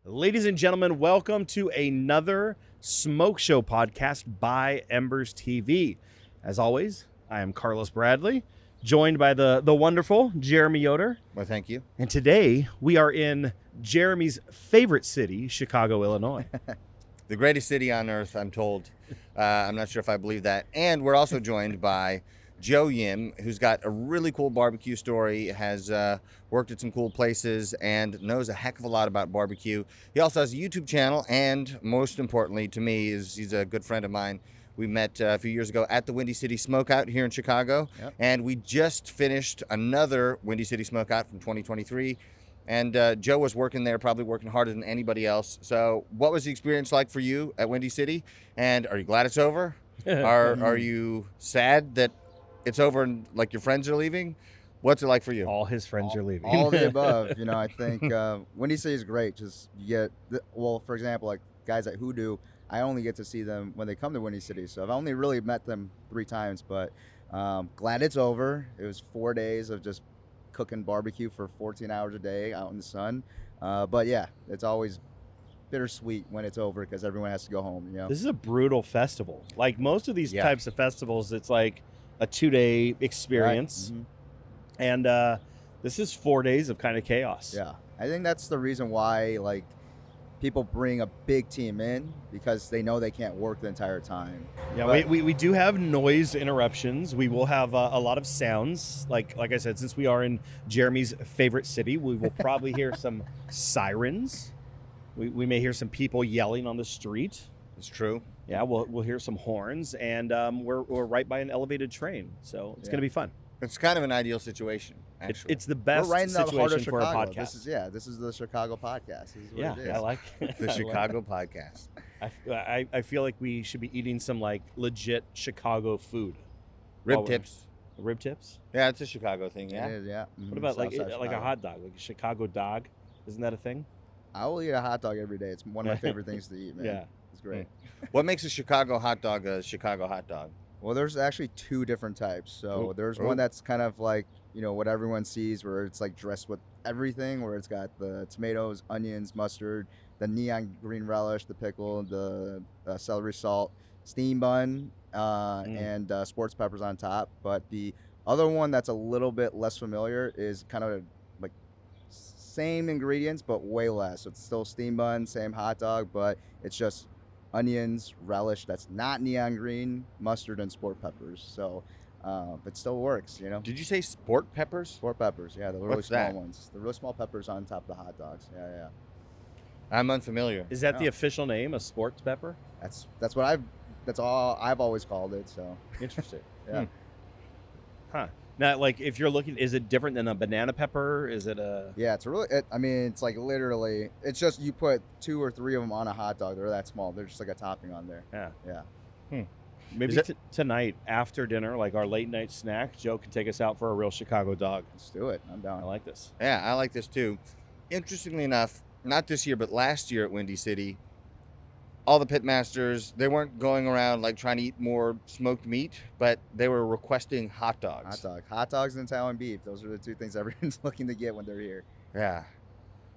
Ladies and gentlemen, welcome to another SmokeShow podcast by Embers TV. As always, I am Carlos Bradley, joined by the wonderful Jeremy Yoder. Well, thank you. And today we are in Jeremy's favorite city, Chicago, Illinois. The greatest city on earth, I'm told. I'm not sure if I believe that. And we're also joined by Joe Yim, who's got a really cool barbecue story, has worked at some cool places, and knows a heck of a lot about barbecue. He also has a YouTube channel, and most importantly to me, he's a good friend of mine. We met a few years ago at the Windy City Smokeout here in Chicago, and we just finished another Windy City Smokeout from 2023. And Joe was working there, probably working harder than anybody else. So what was the experience like for you at Windy City? And are you glad it's over? Are you sad that it's over and like your friends are leaving? What's it like for you? All his friends are leaving. All of the above. You know, I think Windy City is great. Just you get, well, for example, like guys at Hoodoo, I only get to see them when they come to Windy City. So I've only really met them 3 times, but glad it's over. It was 4 days of just cooking barbecue for 14 hours a day out in the sun. But yeah, it's always bittersweet when it's over because everyone has to go home. You know, This is a brutal festival. Like most of these types of festivals, it's like a 2-day experience. Right. Mm-hmm. And this is 4 days of kind of chaos. Yeah, I think that's the reason why like people bring a big team in, because they know they can't work the entire time. Yeah, But- we do have noise interruptions. We will have a lot of sounds. Like I said, since we are in Jeremy's favorite city, we will probably hear some sirens. We may hear some people yelling on the street. It's true. Yeah, we'll hear some horns, and we're right by an elevated train, so it's Yeah. going to be fun. It's kind of an ideal situation, actually. It's the best We're right in the heart situation of for a Chicago. podcast. This is the Chicago podcast. This is what Yeah, it is. I like the Chicago podcast. I feel like we should be eating some like legit Chicago food. Rib While we're- tips. Rib tips. Yeah, it's a Chicago thing, yeah? It is, yeah. What about like Southside a Chicago. hot dog, like a Chicago dog? Isn't that a thing? I will eat a hot dog every day. It's one of my favorite things to eat, man. Yeah. It's great. What makes a Chicago hot dog a Chicago hot dog? Well, there's actually 2 different types. So there's Ooh. one that's kind of like, you know, what everyone sees, where it's like dressed with everything, where it's got the tomatoes, onions, mustard, the neon green relish, the pickle, the celery salt, steam bun, and sports peppers on top. But the other one that's a little bit less familiar is kind of like same ingredients, but way less. So it's still steam bun, same hot dog, but it's just onions, relish that's not neon green, mustard, and sport peppers. So it still works, you know. Did you say sport peppers? Sport peppers, yeah, the really What's small that? ones. The really small peppers on top of the hot dogs. Yeah. I'm unfamiliar. Is that the Yeah. official name, a sports pepper? That's all I've always called it. So Interesting. yeah. Huh. Now, like, if you're looking, is it different than a banana pepper? Is it a... Yeah, I mean, it's like literally, it's just you put 2 or 3 of them on a hot dog. They're that small. They're just like a topping on there. Yeah. Yeah. Maybe Is tonight, after dinner, like our late night snack, Joe can take us out for a real Chicago dog. Let's do it. I'm down. I like this. Yeah, I like this too. Interestingly enough, not this year, but last year at Windy City, all the pitmasters, they weren't going around like trying to eat more smoked meat, but they were requesting hot dogs. Hot dogs and Italian beef. Those are the 2 things everyone's looking to get when they're here. Yeah.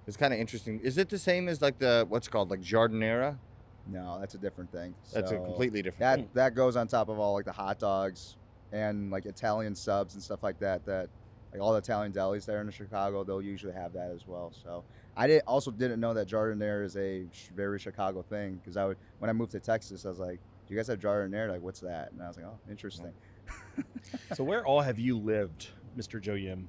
It's kind of interesting. Is it the same as like the, what's it called, like jardinera? No, that's a different thing. That's a So completely different thing. that goes on top of all like the hot dogs and like Italian subs and stuff like that. That like all the Italian delis there in Chicago, they'll usually have that as well. So I didn't know that jardinera is a very Chicago thing, because when I moved to Texas, I was like, "Do you guys have jardinera? Like, what's that?" And I was like, "Oh, interesting." So where all have you lived, Mr. Joe Yim?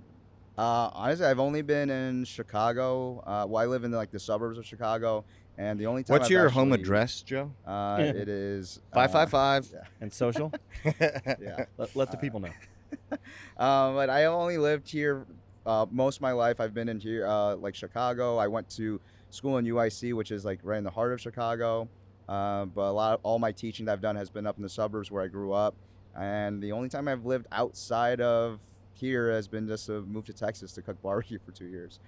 Honestly, I've only been in Chicago. Well, I live in like the suburbs of Chicago, and the only time What's I've your home actually- address, Joe? It is 555. And social? Yeah. Let the people know. But I only lived here most of my life. I've been in here, like Chicago. I went to school in UIC, which is like right in the heart of Chicago. But all my teaching that I've done has been up in the suburbs where I grew up. And the only time I've lived outside of here has been just to move to Texas to cook barbecue for 2 years.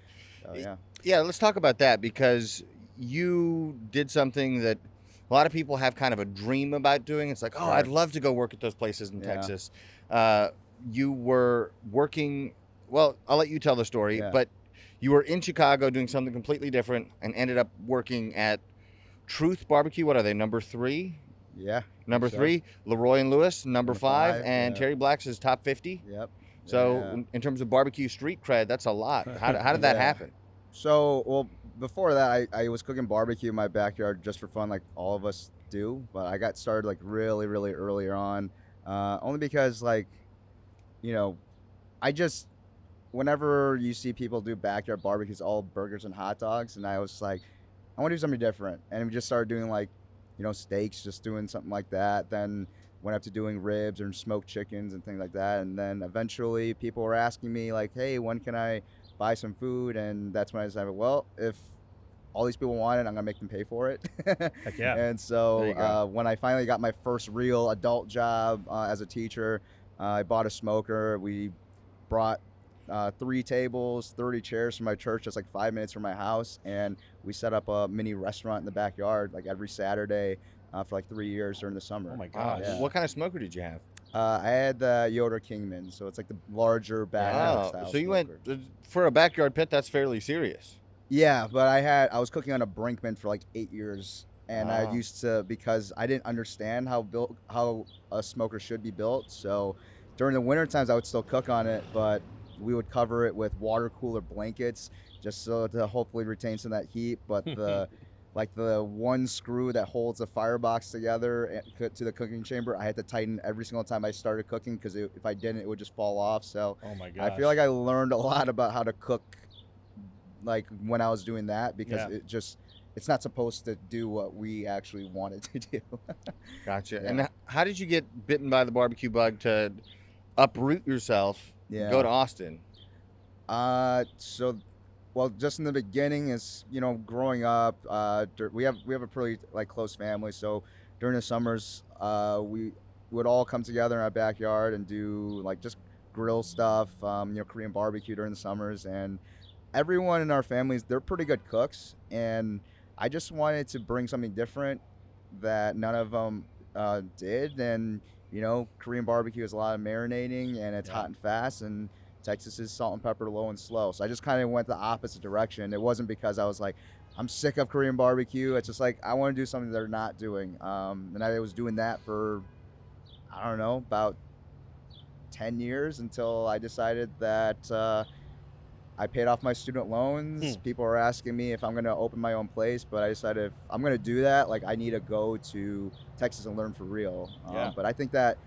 So yeah. Yeah, let's talk about that, because you did something that a lot of people have kind of a dream about doing. It's like, oh, Right. I'd love to go work at those places in Yeah. Texas. You were working, well, I'll let you tell the story, Yeah. but you were in Chicago doing something completely different and ended up working at Truth Barbecue. What are they, number 3? Yeah. Number so. 3, Leroy and Lewis, number 5, and yeah. Terry Black's is top 50. Yep. So Yeah. in terms of barbecue street cred, that's a lot. How did that Yeah. happen? So, well, before that, I was cooking barbecue in my backyard just for fun, like all of us do. But I got started like really, really earlier on, only because like, you know, I just whenever you see people do backyard barbecues, all burgers and hot dogs, and I was like, I want to do something different, and we just started doing like, steaks, just doing something like that. Then went up to doing ribs and smoked chickens and things like that, and then eventually people were asking me like, hey, when can I buy some food? And that's when I decided, well, if all these people want it, I'm gonna make them pay for it. Heck yeah. And There you so go. when I finally got my first real adult job as a teacher, I bought a smoker. We brought 3 tables, 30 chairs from my church, just like 5 minutes from my house, and we set up a mini restaurant in the backyard like every Saturday for like 3 years during the summer. Oh my gosh. Yeah. What kind of smoker did you have? I had the Yoder Kingman, so it's like the larger backyard Oh, style. so you smoker. went for a backyard pit. That's fairly serious. Yeah, but I was cooking on a Brinkman for like 8 years, and Wow. I used to, because I didn't understand how a smoker should be built. So during the winter times, I would still cook on it, but we would cover it with water cooler blankets just so to hopefully retain some of that heat. But the like the one screw that holds the firebox together to the cooking chamber, I had to tighten every single time I started cooking, because if I didn't, it would just fall off. So Oh my gosh. I feel like I learned a lot about how to cook, like when I was doing that, because Yeah. it's not supposed to do what we actually want it to do. Gotcha. Yeah. And how did you get bitten by the barbecue bug to uproot yourself, Yeah. go to Austin? So, well, just in the beginning is, growing up, we have a pretty like close family. So during the summers, we would all come together in our backyard and do like just grill stuff, Korean barbecue during the summers. And everyone in our families, they're pretty good cooks, and I just wanted to bring something different that none of them did. And Korean barbecue is a lot of marinating, and it's Yeah. hot and fast, and Texas is salt and pepper, low and slow. So I just kind of went the opposite direction. It wasn't because I was like, I'm sick of Korean barbecue. It's just like I want to do something they're not doing, and I was doing that for, I don't know, about 10 years, until I decided that I paid off my student loans. People are asking me if I'm going to open my own place, but I decided if I'm going to do that, like I need to go to Texas and learn for real. Yeah. But I think that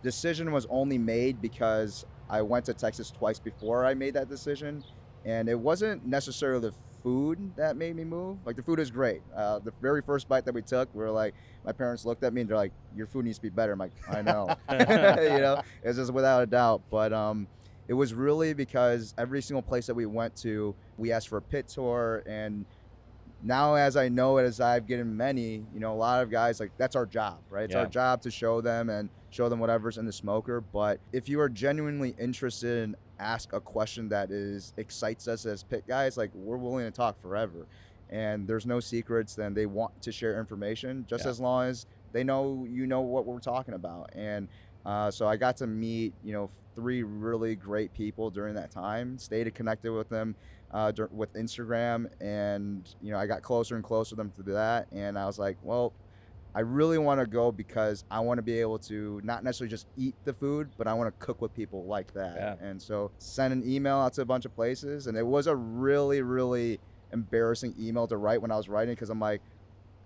decision was only made because I went to Texas twice before I made that decision, and it wasn't necessarily the food that made me move. Like the food is great. The very first bite that we took, we were like, my parents looked at me and they're like, "Your food needs to be better." I'm like, "I know," it's just without a doubt. But it was really because every single place that we went to, we asked for a pit tour. And now, as I know it, as I've given many, a lot of guys, like, that's our job, right? It's Yeah. our job to show them whatever's in the smoker. But if you are genuinely interested and ask a question that excites us as pit guys, like, we're willing to talk forever. And there's no secrets, then they want to share information just Yeah. as long as they know what we're talking about. And so I got to meet 3 really great people during that time, stayed connected with them with Instagram, and I got closer and closer to them through that. And I was like, well, I really want to go because I want to be able to not necessarily just eat the food, but I want to cook with people like that. Yeah. And so sent an email out to a bunch of places, and it was a really, really embarrassing email to write when I was writing, because I'm like,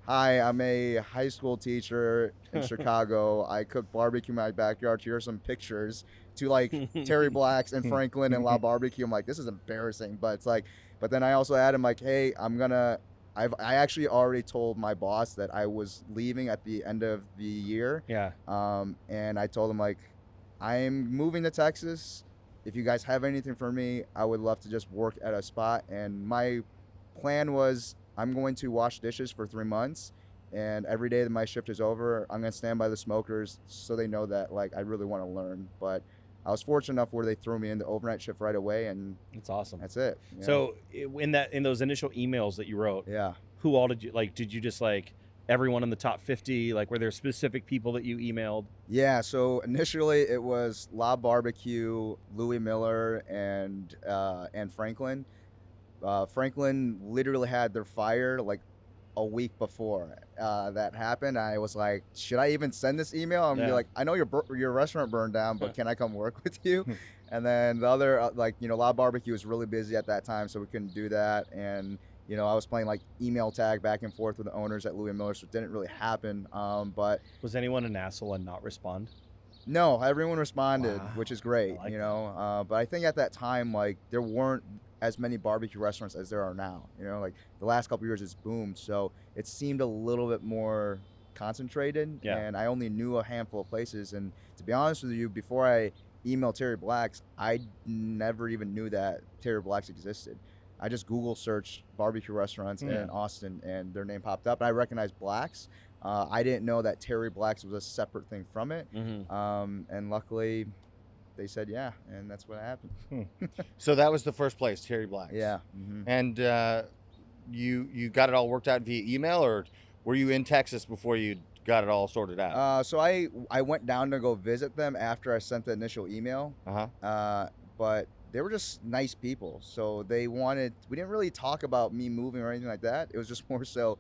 "Hi, I'm a high school teacher in Chicago. I cook barbecue in my backyard. Here are some pictures," to like Terry Black's and Franklin and La Barbecue. I'm like, this is embarrassing. But it's like, but then I also added, like, hey, I actually already told my boss that I was leaving at the end of the year. Yeah. And I told him, like, I'm moving to Texas. If you guys have anything for me, I would love to just work at a spot. And my plan was, I'm going to wash dishes for 3 months, and every day that my shift is over, I'm going to stand by the smokers so they know that, like, I really want to learn. But I was fortunate enough where they threw me in the overnight shift right away, and It's awesome. that's it. So in those initial emails that you wrote, yeah. who all did you just like everyone in the top 50? Like, were there specific people that you emailed? Yeah, so initially it was La Barbecue, Louis Miller, and Franklin. Franklin literally had their fire like a week before that happened. I was like, should I even send this email? I'm gonna be like, I know your restaurant burned down, but can I come work with you? And then the other, Loud Barbecue was really busy at that time, so we couldn't do that. And I was playing like email tag back and forth with the owners at Louis Miller, so it didn't really happen. But was anyone an asshole and not respond? no, everyone responded, Wow. which is great. I like But I think at that time, like, there weren't as many barbecue restaurants as there are now. Like the last couple of years, it's boomed, so it seemed a little bit more concentrated. Yeah. And I only knew a handful of places. And to be honest with you, before I emailed Terry Black's, I never even knew that Terry Black's existed. I just Google searched barbecue restaurants in Austin, and their name popped up, and I recognized Black's. I didn't know that Terry Black's was a separate thing from it. And luckily they said yeah, and that's what happened. So that was the first place, Terry Black's. Yeah. And you got it all worked out via email, or were you in Texas before you got it all sorted out? So I went down to go visit them after I sent the initial email. But they were just nice people. So we didn't really talk about me moving or anything like that. It was just more so,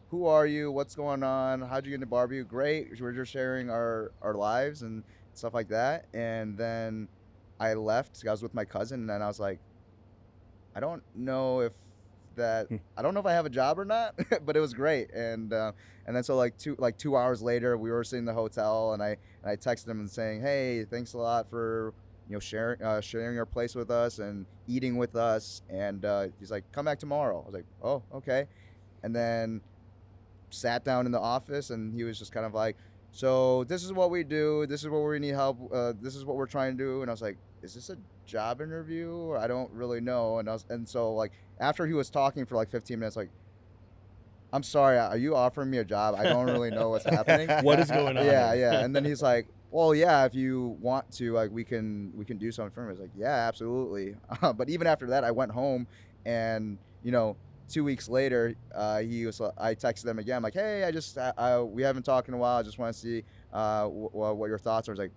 who are you? What's going on? How'd you get into barbecue? Great. We're just sharing our lives and stuff like that. And then I left. I was with my cousin, and then I was like, I don't know if I have a job or not, but it was great. And then so like 2 hours later, we were sitting in the hotel, and I texted him and saying, hey, thanks a lot for sharing your place with us and eating with us. And he's like, come back tomorrow. I was like, oh, okay. And then sat down in the office, and he was just kind of like, so this is what we do, this is where we need help, this is what we're trying to do. And I was like, is this a job interview? I don't really know. And so like after he was talking for like 15 minutes, like, I'm sorry, are you offering me a job? I don't really know what's happening. What is going on? Yeah. And then he's like, well, yeah, if you want to, like, we can do something for him. I was like, yeah, absolutely. But even after that, I went home, and 2 weeks later, I texted them again. I'm like, hey, we haven't talked in a while. I just want to see what your thoughts are. I was like,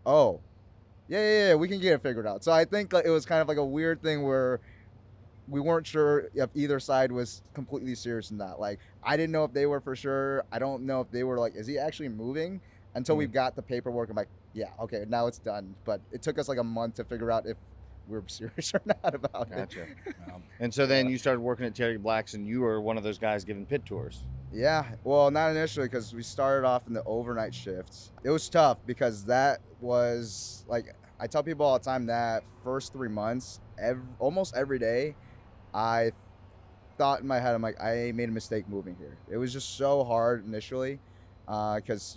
oh, yeah, we can get it figured out. So I think it was kind of like a weird thing where we weren't sure if either side was completely serious or not. Like, I didn't know if they were for sure. I don't know if they were like, is he actually moving? Until we got the paperwork, I'm like, yeah, okay, now it's done. But it took us like a month to figure out if we were serious or not about it. And so then you started working at Terry Black's, and you were one of those guys giving pit tours. Yeah, well, not initially, because we started off in the overnight shifts. It was tough because that was like, I tell people all the time that first 3 months, almost every day, I thought in my head, I'm like, I made a mistake moving here. It was just so hard initially. Because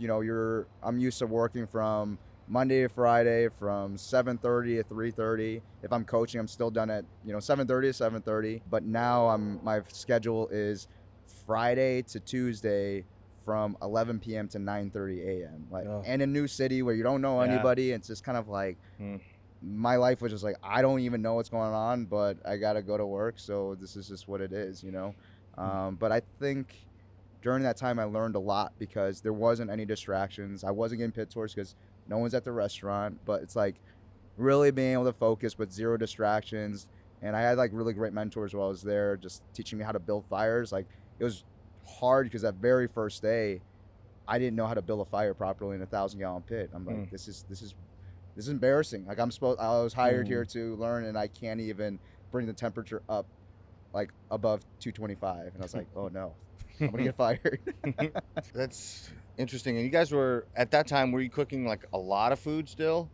I'm used to working from Monday to Friday from 7:30 to 3:30. If I'm coaching, I'm still done at 7:30 to 7:30. But now my schedule is Friday to Tuesday from 11 p.m. to 9:30 a.m. And in a new city where you don't know anybody, it's just kind of like my life was just like, I don't even know what's going on, but I gotta go to work, so this is just what it is, But I think during that time, I learned a lot because there wasn't any distractions. I wasn't getting pit tours because no one's at the restaurant, but it's like really being able to focus with zero distractions. And I had like really great mentors while I was there, just teaching me how to build fires. Like, it was hard because that very first day, I didn't know how to build a fire properly in a 1,000-gallon pit. I'm like, this is embarrassing. Like, I was hired here to learn, and I can't even bring the temperature up like above 225. And I was like, oh no. I'm gonna get fired. That's interesting. And you guys were, at that time, were you cooking like a lot of food still?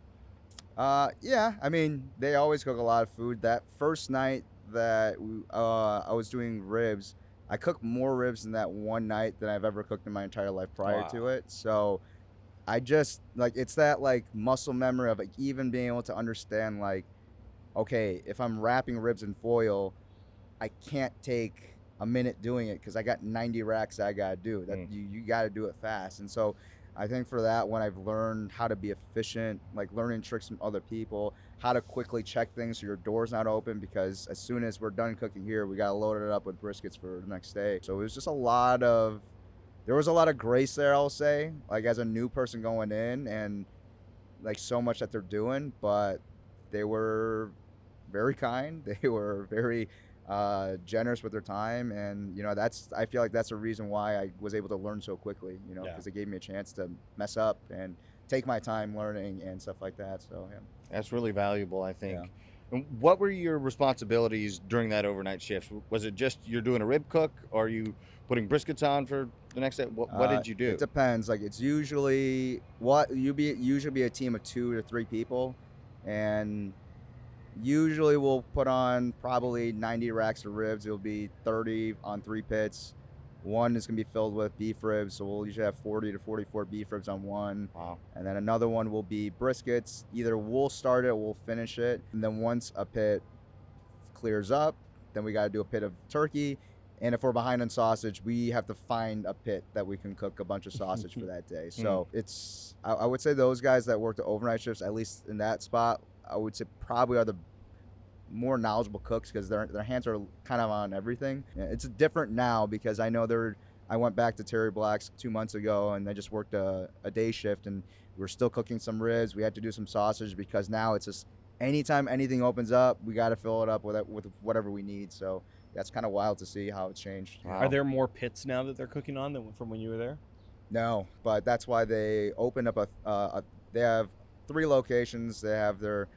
Yeah. I mean, they always cook a lot of food. That first night that I was doing ribs, I cooked more ribs in that one night than I've ever cooked in my entire life prior to it. So I just it's that like muscle memory of like even being able to understand like, okay, if I'm wrapping ribs in foil, I can't take a minute doing it because I got 90 racks I gotta do. That you gotta do it fast. And so I think for that one, I've learned how to be efficient, like learning tricks from other people, how to quickly check things so your door's not open, because as soon as we're done cooking here, we gotta load it up with briskets for the next day. So it was just there was a lot of grace there, I'll say, like as a new person going in, and like so much that they're doing, but they were very kind. They were very generous with their time, and I feel like that's a reason why I was able to learn so quickly. Yeah. Because they gave me a chance to mess up and take my time learning and stuff like that. So yeah. That's really valuable, I think. Yeah. And what were your responsibilities during that overnight shift? Was it just you're doing a rib cook, or are you putting briskets on for the next day? What did you do? It depends. Like, it's usually usually be a team of 2 to 3 people, and usually we'll put on probably 90 racks of ribs. It'll be 30 on 3 pits. One is going to be filled with beef ribs, so we'll usually have 40 to 44 beef ribs on one. Wow. And then another one will be briskets. Either we'll start it or we'll finish it. And then once a pit clears up, then we got to do a pit of turkey. And if we're behind on sausage, we have to find a pit that we can cook a bunch of sausage for that day. So it's, I would say those guys that work the overnight shifts, at least in that spot, I would say probably are the more knowledgeable cooks, because their hands are kind of on everything. It's different now because I know I went back to Terry Black's 2 months ago, and I just worked a day shift, and we were still cooking some ribs. We had to do some sausage because now it's just anytime anything opens up, we got to fill it up with whatever we need. So that's kind of wild to see how it's changed. Wow. Are there more pits now that they're cooking on than from when you were there? No, but that's why they opened up they have 3 locations. They have their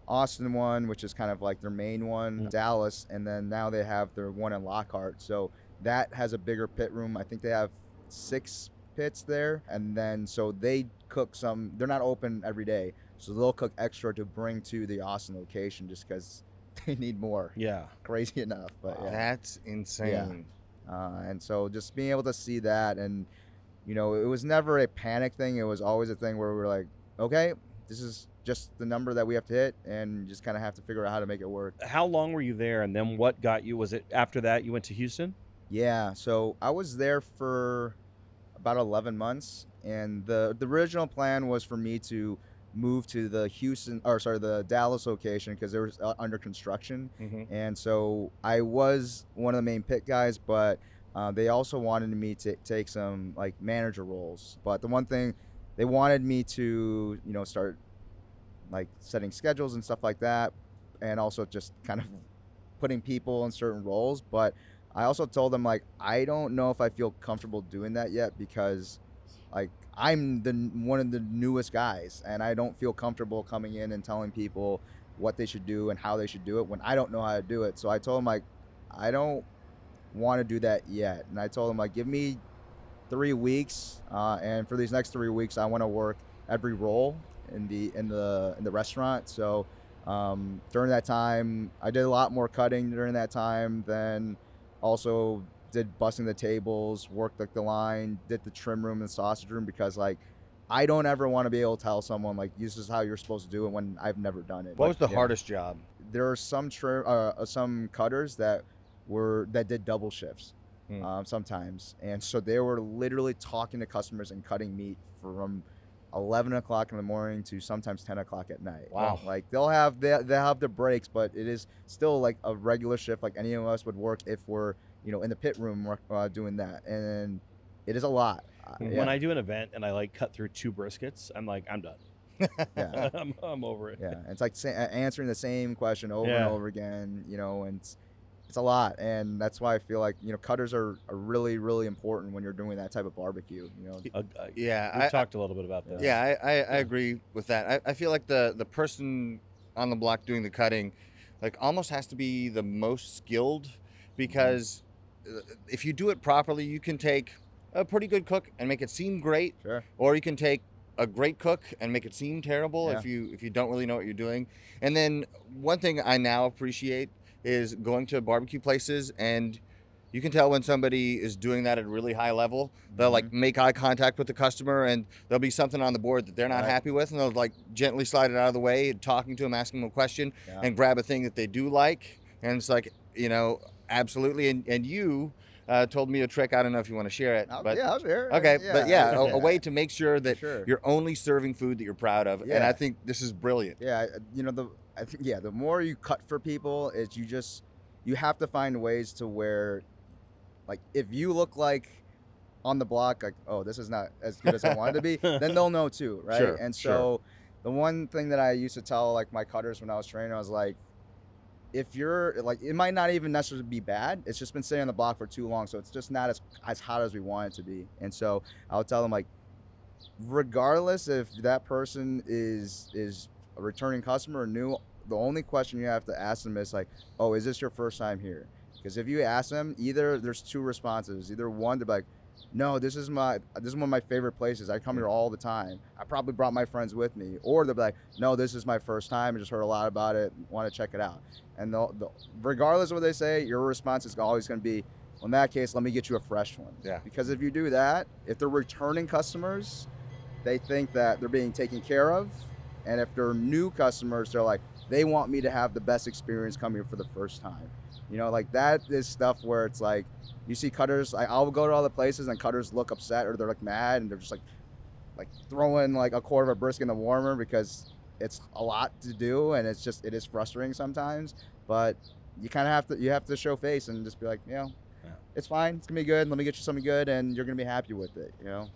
Austin one, which is kind of like their main one, Dallas, and then now they have their one in Lockhart. So that has a bigger pit room. I think they have 6 pits there, and then so they cook some. They're not open every day, so they'll cook extra to bring to the Austin location just because they need more. Yeah. Crazy enough, but yeah. That's insane. And so just being able to see that, and it was never a panic thing. It was always a thing where we were like, okay, this is just the number that we have to hit, and just kind of have to figure out how to make it work. How long were you there, and then what got you? Was it after that you went to Houston? Yeah, so I was there for about 11 months, and the original plan was for me to move to the Dallas location because they were under construction. And so I was one of the main pit guys, but they also wanted me to take some like manager roles. But the one thing, they wanted me to start like setting schedules and stuff like that, and also just kind of putting people in certain roles. But I also told them, like, I don't know if I feel comfortable doing that yet, because like I'm one of the newest guys, and I don't feel comfortable coming in and telling people what they should do and how they should do it when I don't know how to do it. So I told them, like, I don't want to do that yet. And I told them, like, give me 3 weeks, and for these next 3 weeks, I want to work every role in the restaurant. So during that time, I did a lot more cutting during that time, then also did busting the tables, worked like the line, did the trim room and sausage room, because like I don't ever want to be able to tell someone like this is how you're supposed to do it when I've never done it. What was the hardest job? There are some cutters that did double shifts sometimes, and so they were literally talking to customers and cutting meat from 11 o'clock in the morning to sometimes 10 o'clock at night. Wow. Like they'll have the breaks, but it is still like a regular shift like any of us would work if we're in the pit room doing that, and it is a lot. When I do an event and I like cut through 2 briskets, I'm like, I'm done. Yeah. I'm over it. Yeah, it's like answering the same question over and over again, and it's a lot, and that's why I feel like cutters are really, really important when you're doing that type of barbecue. Yeah, we talked a little bit about that. Yeah, I agree with that. I feel like the person on the block doing the cutting, like, almost has to be the most skilled, because if you do it properly, you can take a pretty good cook and make it seem great, Sure. or you can take a great cook and make it seem terrible Yeah. if you don't really know what you're doing. And then one thing I now appreciate is going to barbecue places, and you can tell when somebody is doing that at a really high level. They'll like make eye contact with the customer, and there'll be something on the board that they're not Right. happy with, and they'll like gently slide it out of the way, talking to them, asking them a question, Yeah. and grab a thing that they do like. And it's like, absolutely. And you told me a trick. I don't know if you want to share it, but I'll share. okay, but a way to make sure that Sure. you're only serving food that you're proud of. And Yeah. I think this is brilliant. Yeah, I think the more you cut for people, is you have to find ways to where, like, if you look like on the block, like, oh, this is not as good as I wanted to be, then they'll know too, right? Sure, And so the one thing that I used to tell like my cutters when I was training, I was like, if you're like, it might not even necessarily be bad. It's just been sitting on the block for too long, so it's just not as hot as we want it to be. And so I'll tell them, like, regardless if that person is a returning customer or new, the only question you have to ask them is like, oh, is this your first time here? Because if you ask them, either there's two responses. Either one, they're like, no, this is one of my favorite places. I come here all the time. I probably brought my friends with me. Or they'll be like, no, this is my first time. I just heard a lot about it. Want to check it out. And regardless of what they say, your response is always going to be, well, in that case, let me get you a fresh one. Yeah. Because if you do that, if they're returning customers, they think that they're being taken care of. And if they're new customers, they're like, they want me to have the best experience coming here for the first time. You know, like that is stuff where it's like, you see cutters, I'll go to all the places and cutters look upset or they're like mad and they're just like throwing like a quarter of a brisket in the warmer because it's a lot to do and it is frustrating sometimes. But you kind of have to show face and just be like, you know, it's fine, it's gonna be good. Let me get you something good and you're gonna be happy with it, you know.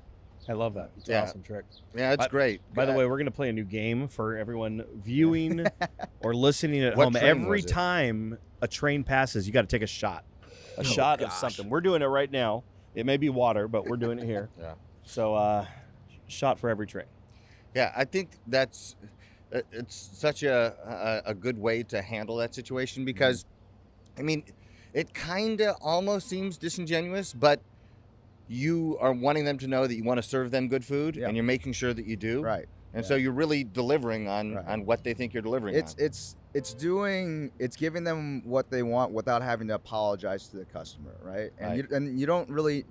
I love that. It's an awesome trick. Yeah, it's great. By the way, we're going to play a new game for everyone viewing or listening at What home. train Every was it? time a train passes, you got to take a shot. A shot of something. We're doing it right now. It may be water, but we're doing it here. Yeah. So, shot for every train. Yeah, I think it's such a good way to handle that situation because, I mean, it kind of almost seems disingenuous, but you are wanting them to know that you want to serve them good food, and you're making sure that you do. Right. And so you're really delivering on what they think you're delivering on. It's giving them what they want without having to apologize to the customer, right? And you don't really,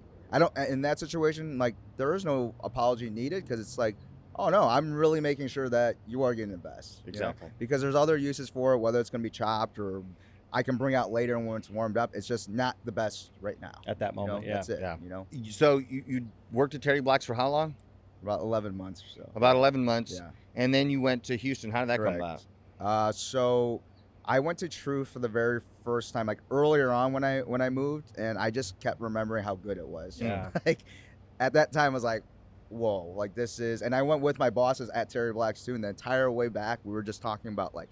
in that situation, like, there is no apology needed because it's like, oh no, I'm really making sure that you are getting the best. Exactly. You know? Because there's other uses for it, whether it's going to be chopped or I can bring out later when it's warmed up. It's just not the best right now. At that moment, That's it. Yeah. You know. So you worked at Terry Black's for how long? About 11 months or so. About 11 months. Yeah. And then you went to Houston. How did that come Correct. about? So I went to Truth for the very first time, like earlier on when I moved, and I just kept remembering how good it was. Yeah. Like at that time I was like, whoa, like this is, and I went with my bosses at Terry Black's too, and the entire way back we were just talking about like,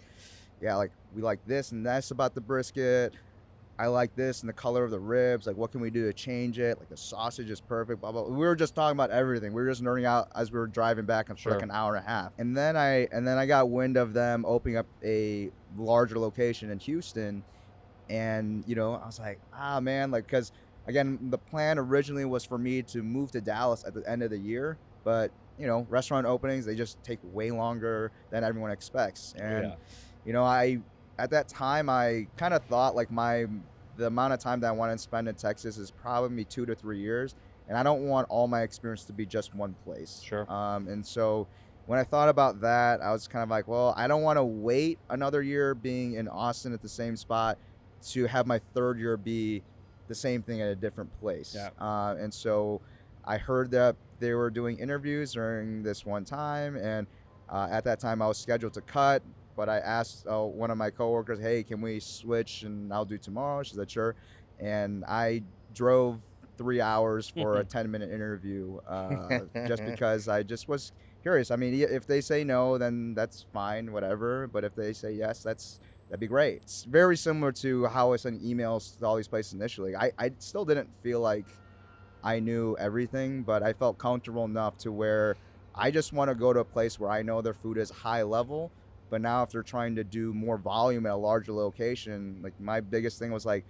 yeah, like we like this and that's about the brisket. I like this and the color of the ribs. Like, what can we do to change it? Like, the sausage is perfect. Blah blah. We were just talking about everything. We were just nerding out as we were driving back for like an hour and a half. And then I got wind of them opening up a larger location in Houston, and you know, I was like, ah man, like, because again, the plan originally was for me to move to Dallas at the end of the year, but you know, restaurant openings, they just take way longer than everyone expects. And you know, at that time, I kind of thought like the amount of time that I want to spend in Texas is probably 2 to 3 years, and I don't want all my experience to be just one place. Sure. And so when I thought about that, I was kind of like, well, I don't want to wait another year being in Austin at the same spot to have my third year be the same thing at a different place. Yeah. And so I heard that they were doing interviews during this one time, and at that time I was scheduled to cut. But I asked one of my coworkers, hey, can we switch and I'll do tomorrow? She said, sure. And I drove 3 hours for a 10-minute interview just because I just was curious. I mean, if they say no, then that's fine, whatever. But if they say yes, that'd be great. It's very similar to how I sent emails to all these places initially. I still didn't feel like I knew everything, but I felt comfortable enough to where I just want to go to a place where I know their food is high level. But now if they're trying to do more volume at a larger location, like my biggest thing was like,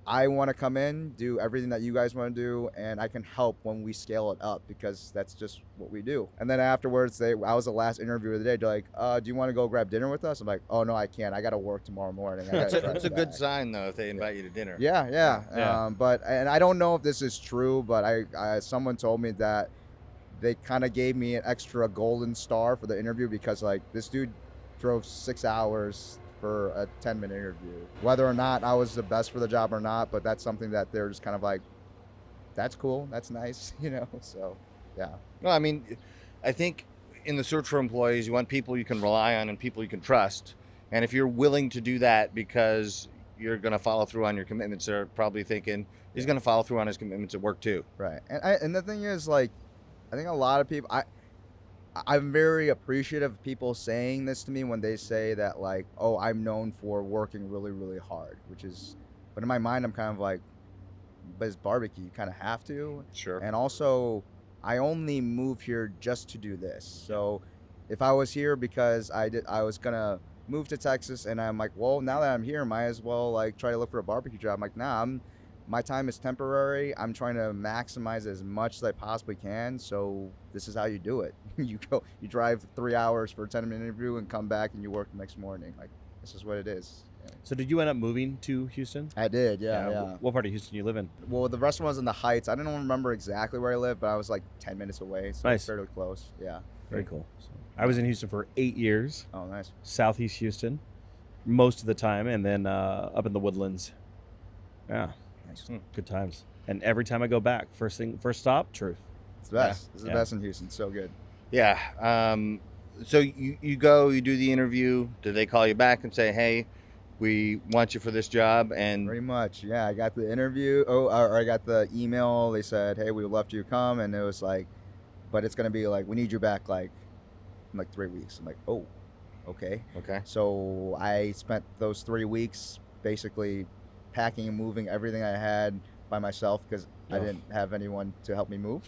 I want to come in, do everything that you guys want to do, and I can help when we scale it up because that's just what we do. And then afterwards, I was the last interview of the day. They're like, do you want to go grab dinner with us? I'm like, oh, no, I can't. I got to work tomorrow morning. That's a good sign, though, if they invite you to dinner. Yeah. And I don't know if this is true, but someone told me that they kind of gave me an extra golden star for the interview because, like, this dude drove 6 hours for a 10-minute interview. Whether or not I was the best for the job or not, but that's something that they're just kind of like, that's cool, that's nice, you know. So yeah. No, I mean, I think in the search for employees, you want people you can rely on and people you can trust. And if you're willing to do that because you're going to follow through on your commitments, they're probably thinking he's going to follow through on his commitments at work too. Right. And the thing is, like, I think a lot of people, I'm very appreciative of people saying this to me when they say that, like, oh, I'm known for working really, really hard, which is, but in my mind, I'm kind of like, but it's barbecue, you kind of have to. Sure. And also, I only moved here just to do this. So if I was here because I was gonna move to Texas, and I'm like, well, now that I'm here, might as well like try to look for a barbecue job. I'm like, nah, my time is temporary. I'm trying to maximize as much as I possibly can. So this is how you do it. You drive 3 hours for a 10-minute interview and come back and you work the next morning. Like, this is what it is. Yeah. So did you end up moving to Houston? I did, yeah. What part of Houston you live in? Well, the restaurant was in the Heights. I don't remember exactly where I lived, but I was like 10 minutes away. So Nice. fairly close. Yeah. Very cool. So I was in Houston for 8 years, Oh, nice. Southeast Houston, most of the time, and then up in the Woodlands. Yeah, Nice. good times. And every time I go back, first stop, Truth. It's the best. It's the Yeah. best in Houston. So good. Yeah. So you go, you do the interview. Do they call you back and say, hey, we want you for this job? And Pretty much. Yeah. I got the interview. Or I got the email. They said, hey, we would love you to come. And it was like, but it's going to be like, we need you back like in like 3 weeks. I'm like, oh, okay. okay. So I spent those 3 weeks basically packing and moving everything I had by myself because I Oh. didn't have anyone to help me move.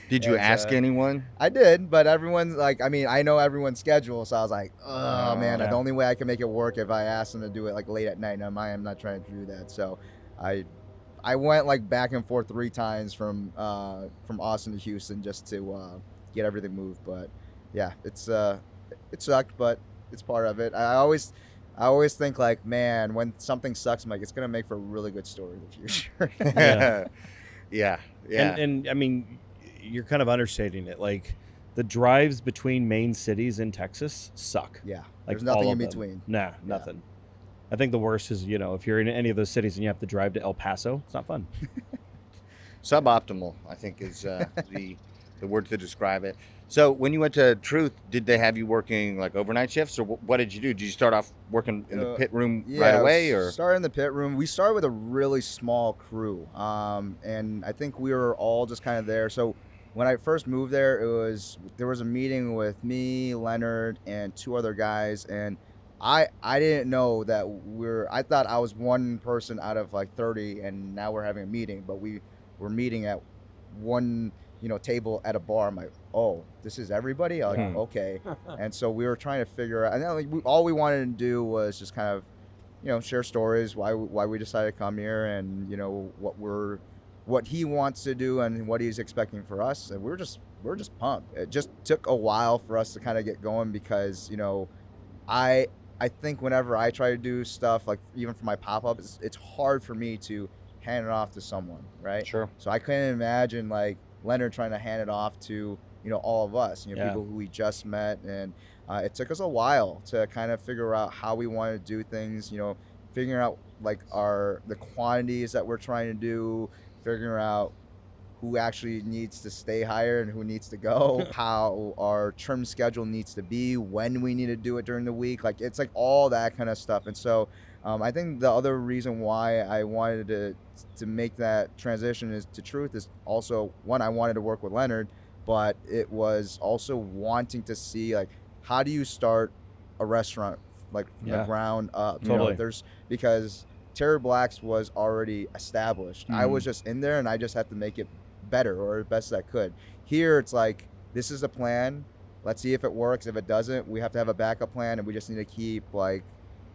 Did you And, ask anyone? I did, but everyone's like, I mean, I know everyone's schedule, so I was like, oh man, yeah. the only way I can make it work if I ask them to do it like late at night. And I'm not trying to do that. So I went like back and forth 3 times from Austin to Houston just to get everything moved. But yeah, it sucked, but it's part of it. I always think like, man, when something sucks, I'm like, it's gonna make for a really good story in the future. Yeah. Yeah. Yeah. And I mean, you're kind of understating it. Like, the drives between main cities in Texas suck. Yeah, Like, there's nothing all in of them. between. Nah, nothing. I think the worst is, if you're in any of those cities and you have to drive to El Paso, it's not fun. Suboptimal, I think, is the word to describe it. So when you went to Truth, did they have you working like overnight shifts, or what did you do? Did you start off working in the pit room right away, or started in the pit room? We started with a really small crew, and I think we were all just kind of there. So when I first moved there, there was a meeting with me, Leonard, and 2 other guys, and I didn't know that I thought I was one person out of like 30, and now we're having a meeting, but we were meeting at one table at a bar. I'm like, oh, this is everybody? I'm like, okay. And so we were trying to figure out, and then like all we wanted to do was just kind of, share stories, why we decided to come here, and what he wants to do and what he's expecting for us. And we're just pumped. It just took a while for us to kind of get going because, I think whenever I try to do stuff, like even for my pop-up, it's hard for me to hand it off to someone, right? Sure. So I couldn't imagine like Leonard trying to hand it off to all of us, Yeah. people who we just met, and it took us a while to kind of figure out how we want to do things, figuring out like the quantities that we're trying to do, figuring out who actually needs to stay higher and who needs to go, how our trim schedule needs to be, when we need to do it during the week. Like, it's like all that kind of stuff. And so I think the other reason why I wanted to make that transition to Truth is also, one, I wanted to work with Leonard, but it was also wanting to see like, how do you start a restaurant like from the ground up? Totally. Because Terry Black's was already established. I was just in there and I just had to make it better or as best as I could. Here it's like, this is a plan, let's see if it works. If it doesn't, we have to have a backup plan, and we just need to keep like,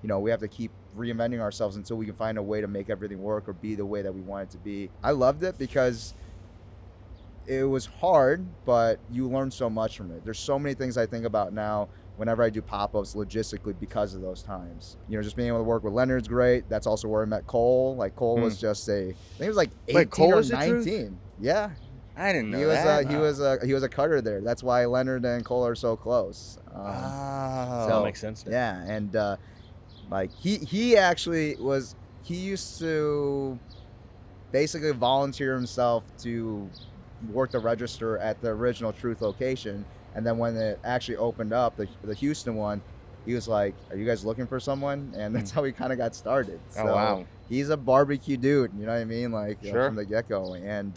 we have to keep reinventing ourselves until we can find a way to make everything work or be the way that we want it to be. I loved it because it was hard, but you learn so much from it. There's so many things I think about now whenever I do pop-ups logistically because of those times. Just being able to work with Leonard's great. That's also where I met Cole. Like, Cole was just I think he was like 18 Wait, Cole or was at 19. Truth? Yeah. I didn't know He was that. he was a cutter there. That's why Leonard and Cole are so close. Oh. That makes sense. Yeah, and like he actually was. He used to basically volunteer himself to work the register at the original Truth location, and then when it actually opened up, the Houston one, he was like, "Are you guys looking for someone?" And that's how he kind of got started. Oh, wow. He's a barbecue dude, you know what I mean? Like, Sure. from the get-go. And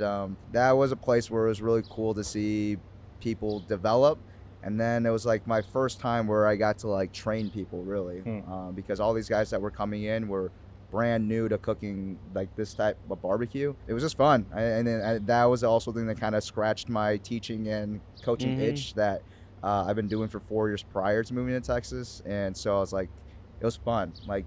that was a place where it was really cool to see people develop. And then it was like my first time where I got to like train people really, because all these guys that were coming in were brand new to cooking like this type of barbecue. It was just fun, that was also the thing that kind of scratched my teaching and coaching itch that I've been doing for 4 years prior to moving to Texas. And so I was like, it was fun, like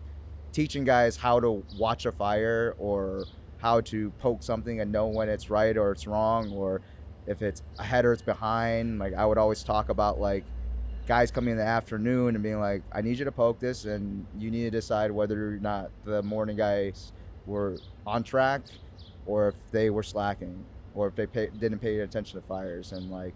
teaching guys how to watch a fire or how to poke something and know when it's right or it's wrong, or if it's ahead or it's behind. Like I would always talk about like guys coming in the afternoon and being like, I need you to poke this and you need to decide whether or not the morning guys were on track or if they were slacking or if they didn't pay attention to fires. And like,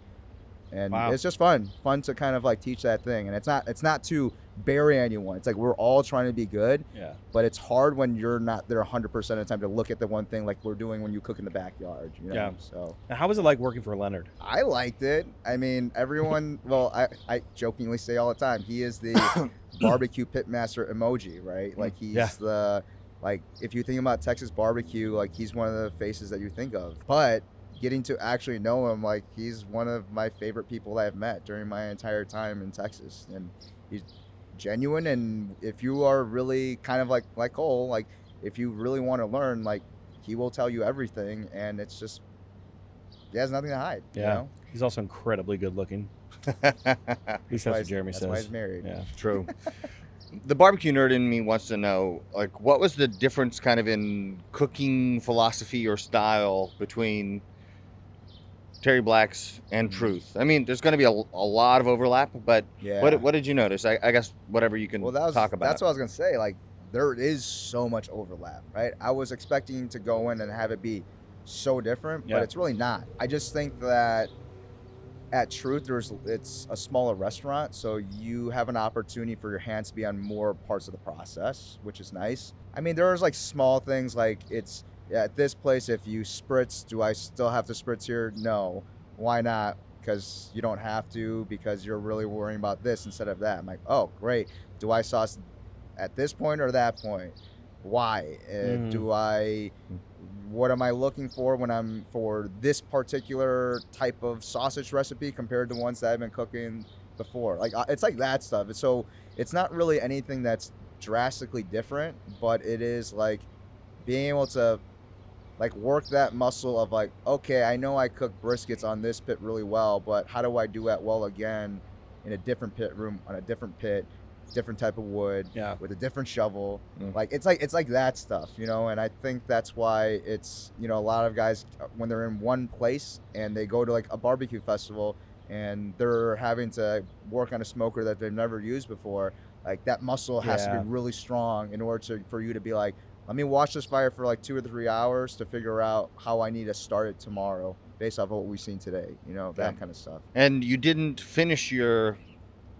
and wow. It's just fun to kind of like teach that thing. And it's not to bury anyone. It's like we're all trying to be good. Yeah. But it's hard when you're not there 100% of the time to look at the one thing like we're doing when you cook in the backyard. You know? Yeah. So. And how was it like working for Leonard? I liked it. I mean, everyone. Well, I jokingly say all the time, he is the barbecue pitmaster emoji, right? Like he's the like if you think about Texas barbecue, like he's one of the faces that you think of. But getting to actually know him, like he's one of my favorite people that I've met during my entire time in Texas, and he's genuine. And if you are really kind of like Cole, like if you really want to learn, like he will tell you everything, and it's just he has nothing to hide. Yeah, you know? He's also incredibly good looking. At least that's what Jeremy says. That's why he's married. Yeah, True. The barbecue nerd in me wants to know, like, what was the difference kind of in cooking philosophy or style between Terry Black's and Truth? I mean, there's going to be a lot of overlap, but what did you notice? I guess whatever you can talk about. That's what I was going to say. Like, there is so much overlap, right? I was expecting to go in and have it be so different, but it's really not. I just think that at Truth, it's a smaller restaurant, so you have an opportunity for your hands to be on more parts of the process, which is nice. I mean, there's like small things like at this place, if you spritz, do I still have to spritz here? No. Why not? Because you don't have to, because you're really worrying about this instead of that. I'm like, oh, great. Do I sauce at this point or that point? Why? What am I looking for when I'm for this particular type of sausage recipe compared to ones that I've been cooking before? Like, it's like that stuff. So it's not really anything that's drastically different, but it is like being able to like work that muscle of like, okay, I know I cook briskets on this pit really well, but how do I do that well again in a different pit room on a different pit, different type of wood, with a different shovel? Like it's like that stuff, you know. And I think that's why it's, you know, a lot of guys when they're in one place and they go to like a barbecue festival and they're having to work on a smoker that they've never used before, like that muscle has to be really strong in order for you to be like, let me watch this fire for like 2 or 3 hours to figure out how I need to start it tomorrow based off of what we've seen today, you know, that kind of stuff. And you didn't finish your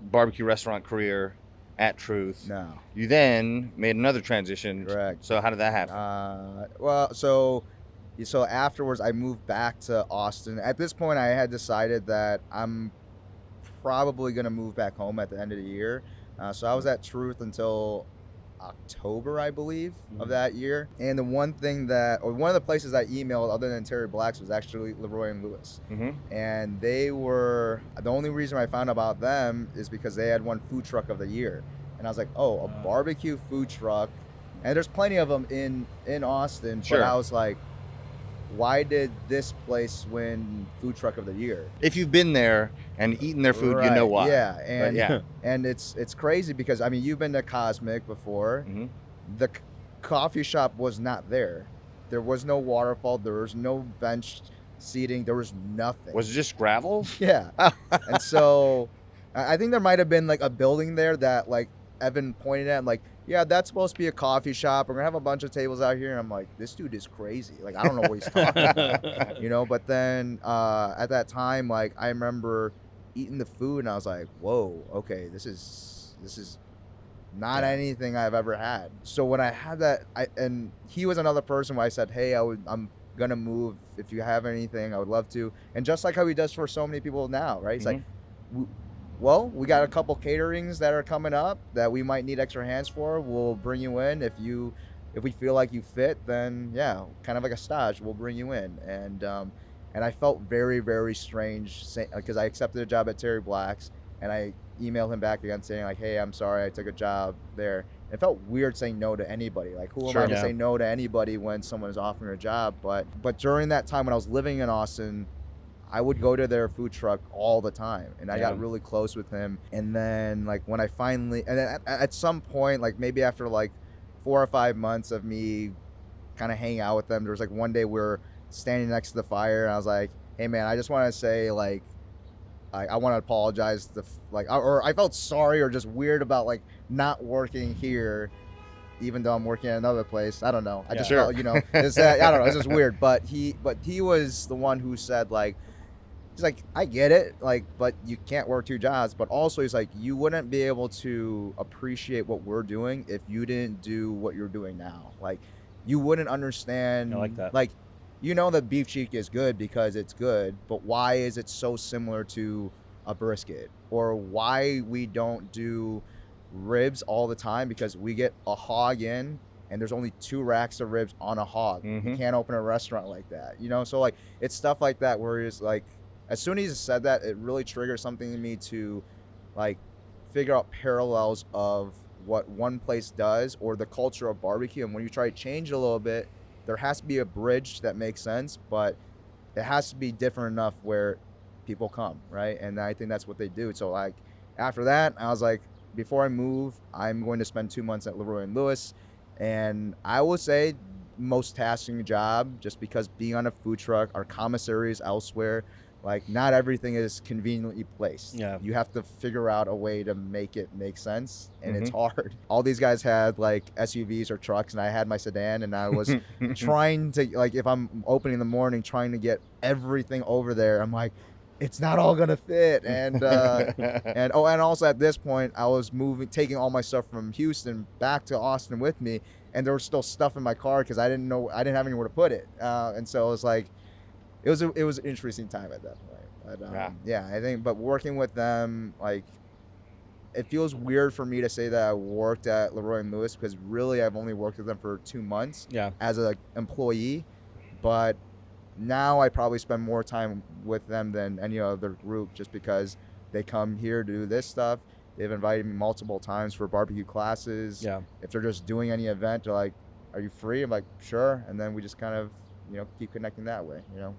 barbecue restaurant career at Truth. No. You then made another transition. Correct. So how did that happen? Well, so afterwards I moved back to Austin. At this point I had decided that I'm probably going to move back home at the end of the year. So I was at Truth until October, I believe, of that year. And one of the places I emailed other than Terry Black's was actually Leroy and Lewis. And they were, the only reason I found about them is because they had won food truck of the year. And I was like, oh, a barbecue food truck. And there's plenty of them in Austin, but I was like, why did this place win food truck of the year? If you've been there and eaten their food, you know why. Yeah, and it's crazy because I mean you've been to Cosmic before. The coffee shop was not there. There was no waterfall. There was no bench seating. There was nothing. Was it just gravel? Yeah. And so I think there might have been like a building there that like Evan pointed at, like, yeah, that's supposed to be a coffee shop. We're gonna have a bunch of tables out here. And I'm like, this dude is crazy. Like, I don't know what he's talking about, you know. But then at that time, like, I remember eating the food, and I was like, whoa, okay, this is not anything I've ever had. So when I had that, and he was another person where I said, hey, I'm gonna move. If you have anything, I would love to. And just like how he does for so many people now, right? He's like, well, we got a couple caterings that are coming up that we might need extra hands for. We'll bring you in. If we feel like you fit, then yeah, kind of like a stage, we'll bring you in. And And I felt very, very strange because I accepted a job at Terry Black's, and I emailed him back again saying like, hey, I'm sorry, I took a job there. It felt weird saying no to anybody. Like, who am I to say no to anybody when someone is offering a job? But during that time when I was living in Austin, I would go to their food truck all the time, and I got really close with him. And then like when I finally, and then at some point, like maybe after like 4 or 5 months of me kind of hanging out with them, there was like one day we were standing next to the fire, and I was like, hey man, I just want to say like, I want to apologize to or I felt sorry or just weird about like not working here, even though I'm working at another place. I don't know. I just felt, you know, it's, I don't know. It's just weird. But he was the one who said like, he's like, I get it, like, but you can't work 2 jobs. But also he's like, you wouldn't be able to appreciate what we're doing if you didn't do what you're doing now. Like, you wouldn't understand. I like that. Like, you know that beef cheek is good because it's good, but why is it so similar to a brisket? Or why we don't do ribs all the time, because we get a hog in and there's only 2 racks of ribs on a hog. You can't open a restaurant like that, you know? So like, it's stuff like that where it's like, as soon as he said that, it really triggered something in me to like figure out parallels of what one place does or the culture of barbecue. And when you try to change it a little bit, there has to be a bridge that makes sense, but it has to be different enough where people come, right? And I think that's what they do. So like after that, I was like, before I move, I'm going to spend 2 months at Leroy and Lewis. And I will say most tasking job, just because being on a food truck, our commissaries elsewhere, like not everything is conveniently placed. Yeah. You have to figure out a way to make it make sense, and it's hard. All these guys had like SUVs or trucks, and I had my sedan, and I was trying to, like, if I'm opening in the morning, trying to get everything over there. I'm like, it's not all gonna fit. And and also at this point, I was taking all my stuff from Houston back to Austin with me, and there was still stuff in my car because I didn't have anywhere to put it. And so it was like, it was an interesting time at that point. But yeah, I think, but working with them, like, it feels weird for me to say that I worked at Leroy and Lewis, because really I've only worked with them for 2 months as an employee. But now I probably spend more time with them than any other group, just because they come here to do this stuff. They've invited me multiple times for barbecue classes. Yeah. If they're just doing any event, they're like, are you free? I'm like, sure. And then we just kind of, you know, keep connecting that way, you know.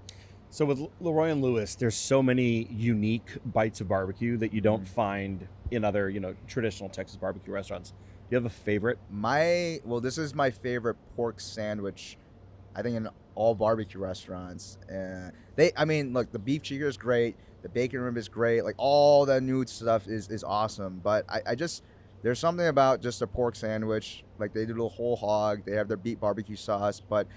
So with Leroy and Lewis, there's so many unique bites of barbecue that you don't find in other, you know, traditional Texas barbecue restaurants. Do you have a favorite? This is my favorite pork sandwich, I think, in all barbecue restaurants. Look, the beef cheeker is great, the bacon rib is great, like all the new stuff is awesome. But I just, there's something about just a pork sandwich, like they do the whole hog, they have their beef barbecue sauce, but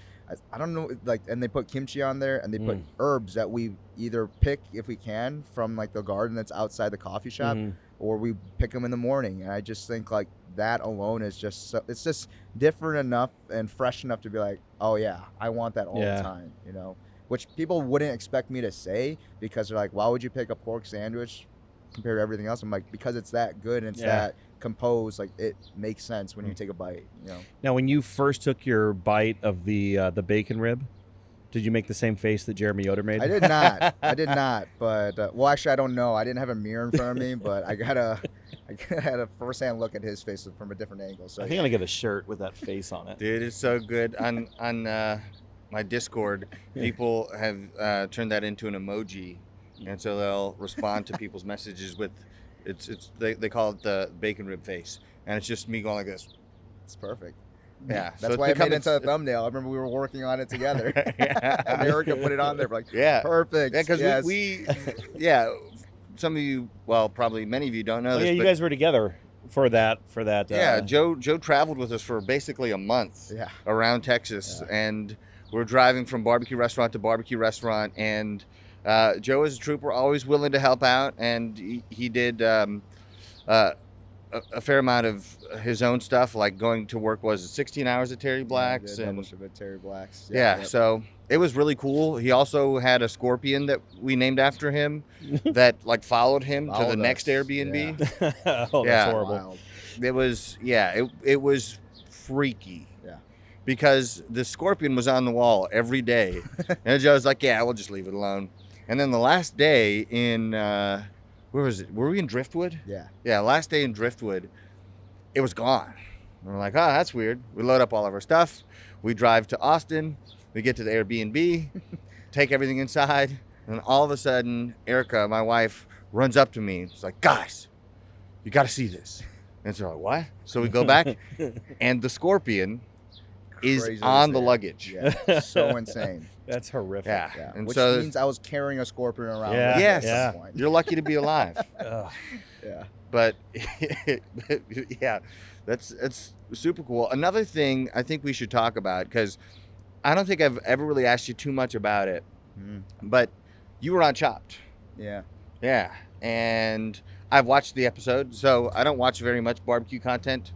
I don't know, like, and they put kimchi on there, and they put herbs that we either pick if we can from like the garden that's outside the coffee shop, or we pick them in the morning. And I just think like that alone is just it's just different enough and fresh enough to be like, oh yeah, I want that all the time, you know, which people wouldn't expect me to say, because they're like, why would you pick a pork sandwich compared to everything else? I'm like, because it's that good and it's that composed, like it makes sense when you take a bite, you know. Now, when you first took your bite of the bacon rib, did you make the same face that Jeremy Yoder made? I did not. But well, actually, I don't know. I didn't have a mirror in front of me, but I had a first-hand look at his face from a different angle. So I think I'm gonna get a shirt with that face on it. Dude, it's so good. On my Discord, people have turned that into an emoji, and so they'll respond to people's messages with, they call it the bacon rib face, and it's just me going like this. It's perfect. Yeah, that's why I made it into a thumbnail. I remember we were working on it together. And Erica put it on there. Like, perfect. Yeah, because we some of you, well, probably many of you don't know this. Yeah, you guys were together for that. Yeah, Joe traveled with us for basically a month around Texas, and we're driving from barbecue restaurant to barbecue restaurant, and Joe is a trooper, always willing to help out, and he did a fair amount of his own stuff, like going to work 16 hours at Terry Black's, and at Terry Black's. So it was really cool. He also had a scorpion that we named after him that like followed him to the next Airbnb. Oh, that's horrible. Wild. It was it was freaky. Yeah. because the scorpion was on the wall every day. And Joe's like, yeah, we'll just leave it alone. And then the last day in, where was it? Were we in Driftwood? Yeah. Yeah, last day in Driftwood, it was gone. And we're like, oh, that's weird. We load up all of our stuff. We drive to Austin. We get to the Airbnb, take everything inside. And all of a sudden, Erica, my wife, runs up to me. She's like, guys, you got to see this. And so we're like, what? So we go back, and the scorpion is Crazy on the insane. luggage. Yeah, so insane. That's horrific. Yeah. Yeah. And Which so means I was carrying a scorpion around. Yeah, with me Yes. at yeah. some point. you're lucky to be alive. Ugh. Yeah. But yeah, that's super cool. Another thing I think we should talk about, because I don't think I've ever really asked you too much about it, Mhm. but you were on Chopped. Yeah. Yeah. And I've watched the episode, so I don't watch very much barbecue content.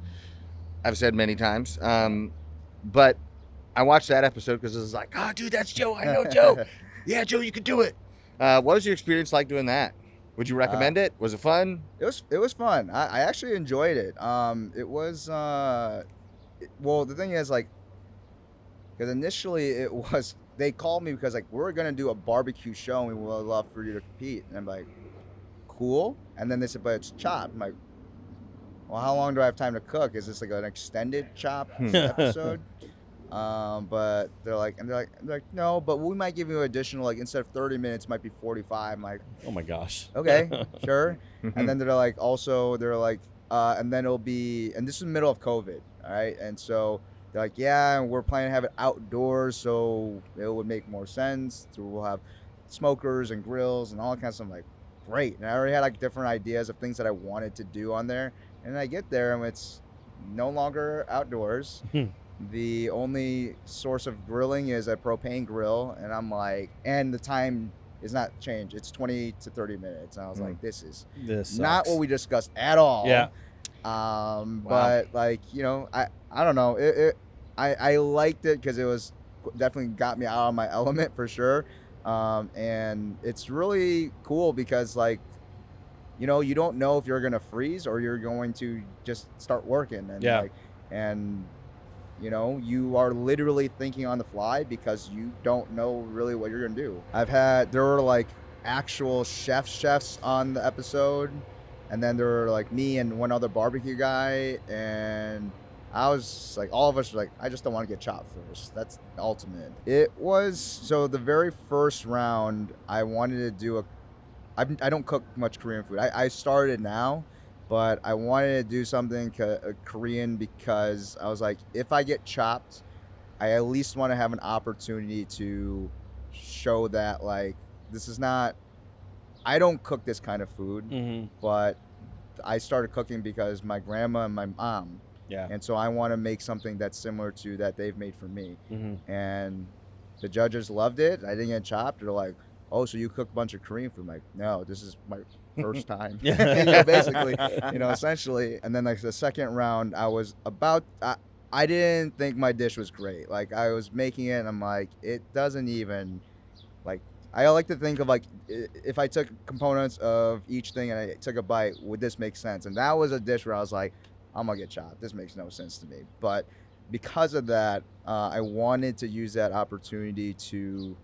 I've said many times. But I watched that episode because it was like, oh, dude, that's Joe. I know Joe. Yeah, Joe, you could do it. What was your experience like doing that? Would you recommend it? Was it fun? It was fun. I actually enjoyed it. It was well, the thing is, like, because initially it was, they called me because, like, we're gonna do a barbecue show and we would love for you to compete, and I'm like, cool. And then they said, but it's Chopped. I'm like, well, how long do I have time to cook? Is this like an extended Chopped episode? But they're like, no, but we might give you additional, like, instead of 30 minutes, it might be 45. I'm like, Oh my gosh. okay, sure. And then they're like, and then it'll be, and this is the middle of COVID, all right? And so they're like, yeah, and we're planning to have it outdoors, so it would make more sense. So we'll have smokers and grills and all that kind of stuff. I'm like, great. And I already had, like, different ideas of things that I wanted to do on there. And I get there and it's no longer outdoors. The only source of grilling is a propane grill, and I'm like, and the time is not changed. It's 20 to 30 minutes. And I was like, this is This not sucks. what we discussed at all. Yeah. But, like, you know, I don't know. I liked it because it was definitely got me out of my element for sure. And it's really cool because, like, you know, you don't know if you're gonna freeze or you're going to just start working, and Yeah. like, and you know, you are literally thinking on the fly because you don't know really what you're gonna do. There were like actual chefs on the episode, and then there were like me and one other barbecue guy, and I was like, all of us were like, I just don't want to get chopped first. That's the ultimate. It was, so the very first round, I wanted to do I don't cook much Korean food. I started now, but I wanted to do something Korean because I was like, if I get chopped, I at least want to have an opportunity to show that, like, this is not, I don't cook this kind of food, Mm-hmm. but I started cooking because my grandma and my mom, Yeah. and so I want to make something that's similar to that they've made for me. Mm-hmm. And the judges loved it. I didn't get chopped. They're like, oh, so you cook a bunch of Korean food? I'm like, no, this is my first time. You know, basically, you know, essentially. And then, like, the second round, I was about, I didn't think my dish was great. Like, I was making it and I'm like, it doesn't even, like, I like to think of, like, if I took components of each thing and I took a bite, would this make sense? And that was a dish where I was like, I'm gonna get chopped. This makes no sense to me. But because of that, I wanted to use that opportunity to,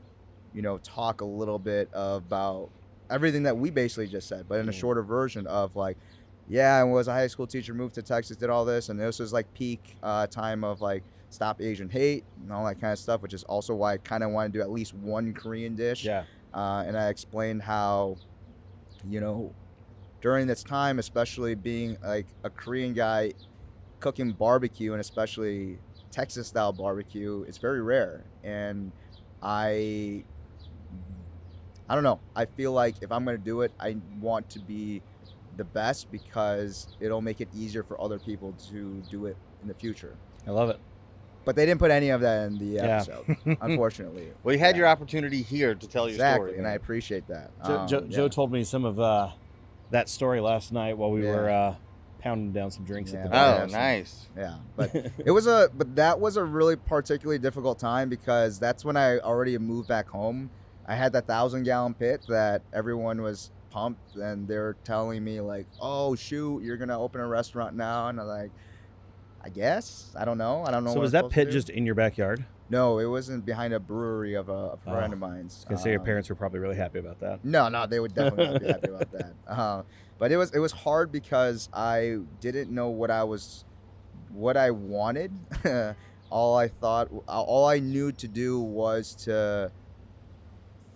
you know, talk a little bit about everything that we basically just said, but in a shorter version of, like, yeah, I was a high school teacher, moved to Texas, did all this, and this was like peak time of, like, Stop Asian Hate and all that kind of stuff, which is also why I kind of want to do at least one Korean dish. Yeah. And I explained how, you know, during this time, especially being like a Korean guy cooking barbecue, and especially Texas style barbecue, it's very rare. And I don't know. I feel like if I'm going to do it, I want to be the best because it'll make it easier for other people to do it in the future. I love it. But they didn't put any of that in the Yeah. episode, unfortunately. Well, you had Yeah. your opportunity here to tell your Exactly, story. and I appreciate that. Joe Yeah. told me some of that story last night while we Yeah. were pounding down some drinks Yeah. at the Oh, bar. nice. Yeah, but but that was a really particularly difficult time because that's when I already moved back home. I had that 1,000-gallon pit that everyone was pumped, and they're telling me, like, oh shoot, you're gonna open a restaurant now, and I'm like, I guess. I don't know. I don't know. So what was I'm that supposed to pit do. just in your backyard? No, it wasn't behind a brewery of a friend of I mine. was gonna say your parents were probably really happy about that. No, they would definitely not be happy about that. But it was hard because I didn't know what I wanted. All I knew to do was to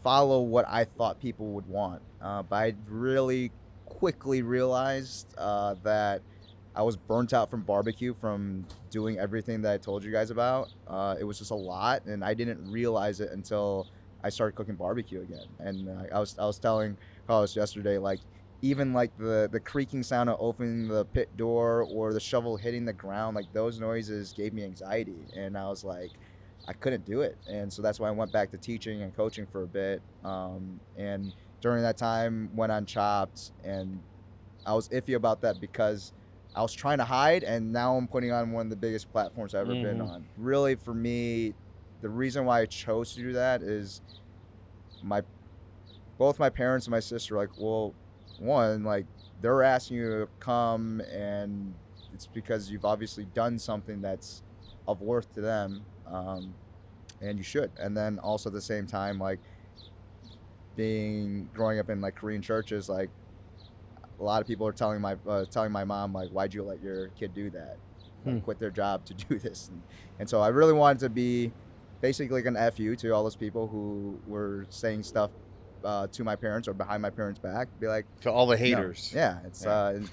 follow what I thought people would want. But I really quickly realized that I was burnt out from barbecue from doing everything that I told you guys about. It was just a lot, and I didn't realize it until I started cooking barbecue again. And I was telling Carlos yesterday, like even like the creaking sound of opening the pit door or the shovel hitting the ground, like those noises gave me anxiety, and I was like, I couldn't do it. And so that's why I went back to teaching and coaching for a bit. And during that time went on Chopped, and I was iffy about that because I was trying to hide, and now I'm putting on one of the biggest platforms I've ever been on. Really, for me, the reason why I chose to do that is both my parents and my sister are like, well, one, like they're asking you to come, and it's because you've obviously done something that's of worth to them, and you should. And then also at the same time, like growing up in like Korean churches, like a lot of people are telling my mom, like, why'd you let your kid do that? Like, quit their job to do this. And so I really wanted to be basically like an FU to all those people who were saying stuff to my parents or behind my parents' back. Be like, To all the haters. no. Yeah, it's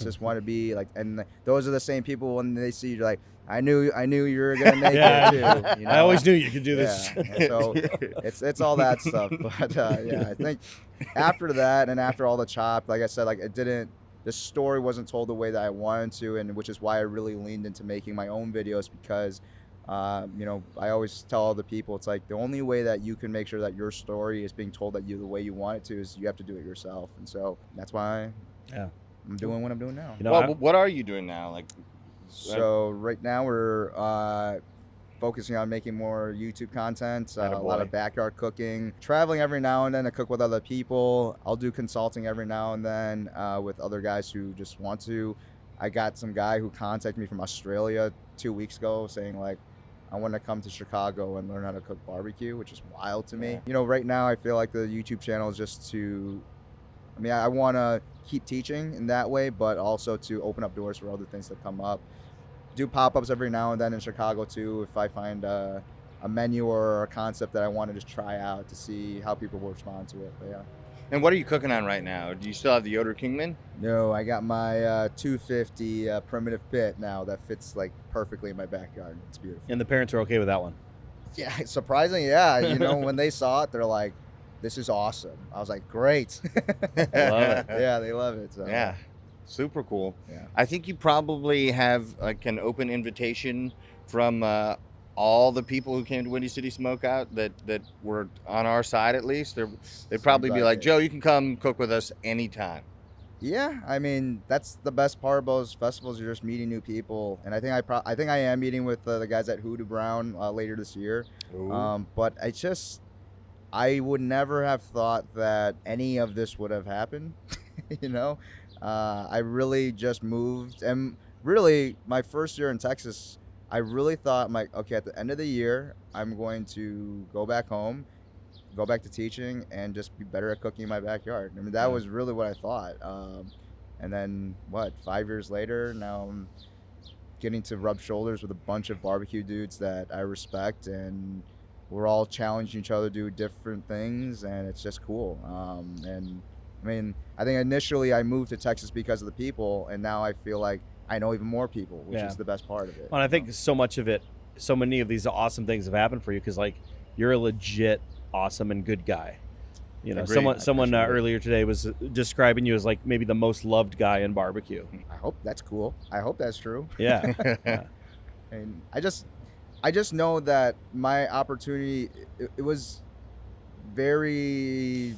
just want to be like, and those are the same people when they see you, like, I knew you were gonna make it too. You know? I always knew you could do this. Yeah. And so it's all that stuff. But yeah, I think after that and after all the Chop, like I said, like the story wasn't told the way that I wanted to, and which is why I really leaned into making my own videos because, you know, I always tell all the people, it's like the only way that you can make sure that your story is being told the way you want it to is you have to do it yourself. And so that's why I'm doing what I'm doing now. You know, Well, what are you doing now? Like, So right now we're focusing on making more YouTube content, a lot of backyard cooking, traveling every now and then to cook with other people. I'll do consulting every now and then with other guys who just want to. I got some guy who contacted me from Australia 2 weeks ago saying like, I want to come to Chicago and learn how to cook barbecue, which is wild to me. You know, right now I feel like the YouTube channel is just I want to keep teaching in that way, but also to open up doors for other things that come up. Do pop-ups every now and then in Chicago too if I find a menu or a concept that I want to just try out to see how people will respond to it. But yeah. and what are you cooking on right now? Do you still have the Yoder Kingman? No, I got my 250 primitive pit now that fits like perfectly in my backyard. It's beautiful. And the parents are okay with that one. Yeah, surprisingly, yeah. You know, when they saw it, they're like, "This is awesome." I was like, "Great." Love it. Yeah, they love it. So. Yeah, super cool. Yeah. I think you probably have like an open invitation from all the people who came to Windy City Smokeout that were on our side at least. They'd probably be like, it. Joe, you can come cook with us anytime. Yeah, I mean that's the best part about those festivals. You're just meeting new people, and I think I am meeting with the guys at Hoodoo Brown later this year. But I would never have thought that any of this would have happened. You know, I really just moved, and really my first year in Texas, I really thought okay, at the end of the year, I'm going to go back home, go back to teaching, and just be better at cooking in my backyard. I mean, that was really what I thought. And then 5 years later, now I'm getting to rub shoulders with a bunch of barbecue dudes that I respect, and we're all challenging each other to do different things, and it's just cool. And I mean, I think initially I moved to Texas because of the people, and now I feel like I know even more people, which is the best part of it. Well, and I think so many of these awesome things have happened for you because like you're a legit awesome and good guy. You know, Agreed. someone earlier today was describing you as like maybe the most loved guy in barbecue. I hope that's cool. I hope that's true. Yeah. Yeah. And I just know that my opportunity, it was very,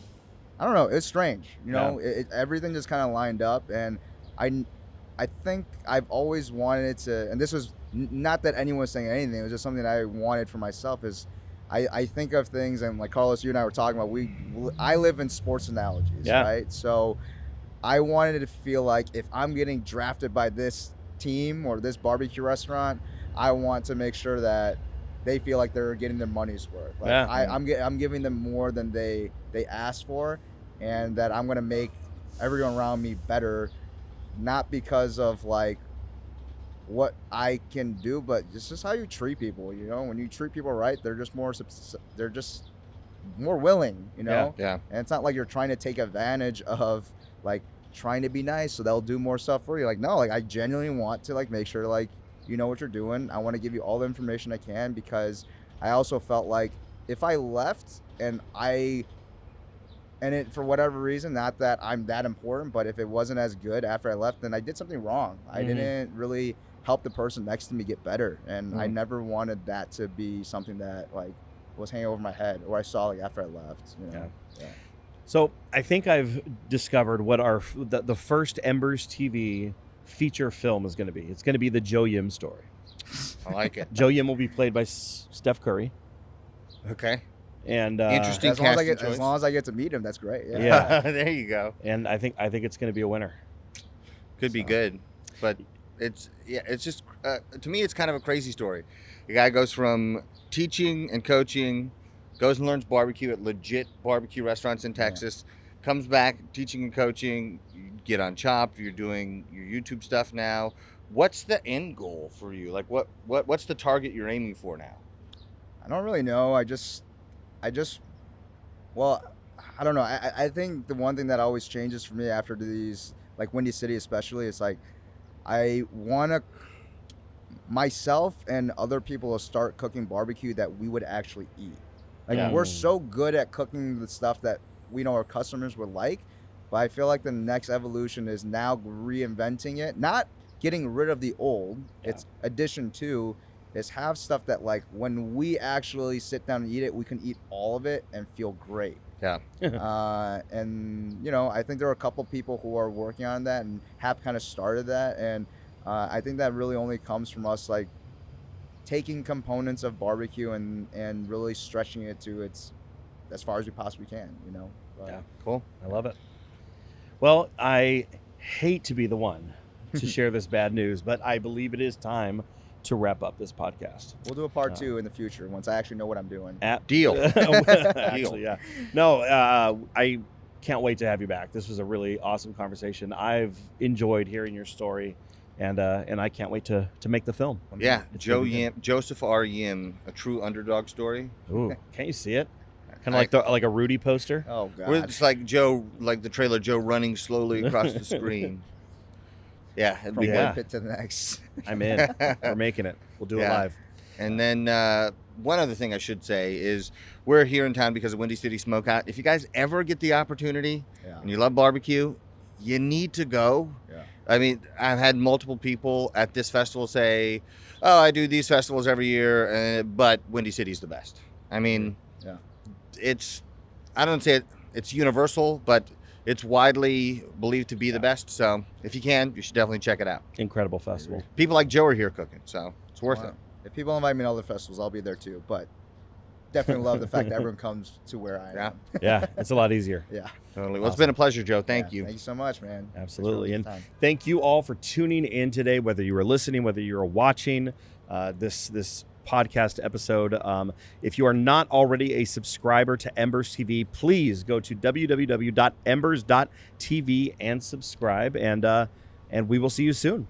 I don't know, it's strange. You know, everything just kind of lined up, and I think I've always wanted to, and this was not that anyone was saying anything, it was just something that I wanted for myself, is I think of things, and like Carlos, you and I were talking about, I live in sports analogies, right? So I wanted to feel like if I'm getting drafted by this team or this barbecue restaurant, I want to make sure that they feel like they're getting their money's worth. Like Yeah. I'm giving them more than they asked for, and that I'm gonna make everyone around me better, not because of like what I can do, but it's just how you treat people. You know, when you treat people right, they're just more willing. You know, Yeah. and it's not like you're trying to take advantage of like trying to be nice so they'll do more stuff for you. Like, no, like I genuinely want to like make sure like you know what you're doing. I want to give you all the information I can, because I also felt like if I left and it for whatever reason, not that I'm that important, but if it wasn't as good after I left, then I did something wrong. I didn't really help the person next to me get better, and I never wanted that to be something that like was hanging over my head or I saw like after I left. You know? Yeah. So I think I've discovered what the first Embers TV feature film is going to be. It's going to be the Joe Yim story. I like it. Joe Yim will be played by Steph Curry. Okay. And Interesting. As long as I get to meet him, that's great. Yeah. Yeah. There you go. And I think it's going to be a winner. Could be good, but it's just to me it's kind of a crazy story. The guy goes from teaching and coaching, goes and learns barbecue at legit barbecue restaurants in Texas, comes back teaching and coaching. You get on Chopped. You're doing your YouTube stuff now. What's the end goal for you? Like what's the target you're aiming for now? I don't really know. Well, I don't know. I think the one thing that always changes for me after these, like Windy City especially, is like I want to myself and other people to start cooking barbecue that we would actually eat. Like we're so good at cooking the stuff that we know our customers would like, but I feel like the next evolution is now reinventing it, not getting rid of the old. It's addition to is have stuff that like when we actually sit down and eat it, we can eat all of it and feel great. Yeah. And you know, I think there are a couple people who are working on that and have kind of started that, and I think that really only comes from us like taking components of barbecue and really stretching it to its as far as we possibly can, you know. Yeah, cool. I love it. Well, I hate to be the one to share this bad news, but I believe it is time to wrap up this podcast. We'll do a part 2 in the future once I actually know what I'm doing. Deal. Actually, yeah. No, I can't wait to have you back. This was a really awesome conversation. I've enjoyed hearing your story, and I can't wait to make the film. Yeah, Joe Yim, Joseph R. Yim, a true underdog story. Ooh, can't you see it? Kind of like a Rudy poster. Oh god. Where it's like Joe, like the trailer, Joe running slowly across the screen. Yeah, it'd be From good. one pit to the next. I'm in. We're making it. We'll do it live. And then one other thing I should say is we're here in town because of Windy City Smokeout. If you guys ever get the opportunity and you love barbecue, you need to go. Yeah. I mean, I've had multiple people at this festival say, "Oh, I do these festivals every year, but Windy City's the best." I mean, I don't say it's universal, but it's widely believed to be the best. So if you can, you should definitely check it out. Incredible festival. People like Joe are here cooking, so it's worth it. If people invite me to other festivals, I'll be there too. But definitely love the fact that everyone comes to where I am. Yeah, it's a lot easier. Yeah. Totally. Well, it's been a pleasure, Joe. Thank you. Thank you so much, man. Absolutely. And thank you all for tuning in today, whether you were listening, whether you were watching this podcast episode. If you are not already a subscriber to Embers TV, please go to www.embers.tv and subscribe, and we will see you soon.